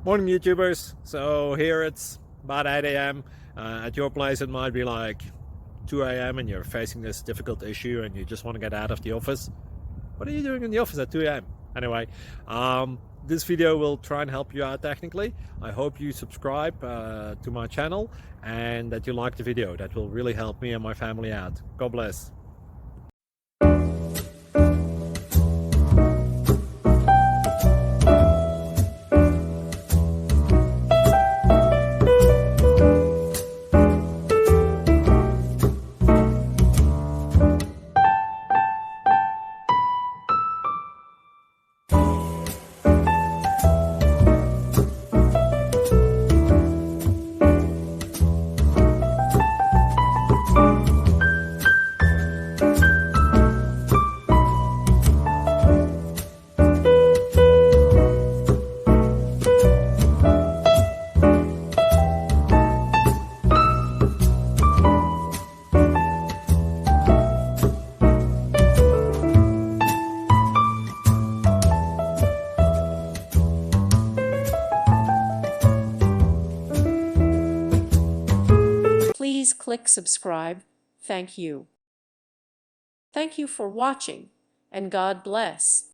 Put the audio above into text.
Morning, YouTubers. So here it's about 8 a.m. At your place, it might be like 2 a.m. and you're facing this difficult issue and you just want to get out of the office. What are you doing in the office at 2 a.m.? Anyway, this video will try and help you out technically. I hope you subscribe to my channel and that you like the video. That will really help me and my family out. God bless. Please click subscribe. Thank you. Thank you for watching, and God bless.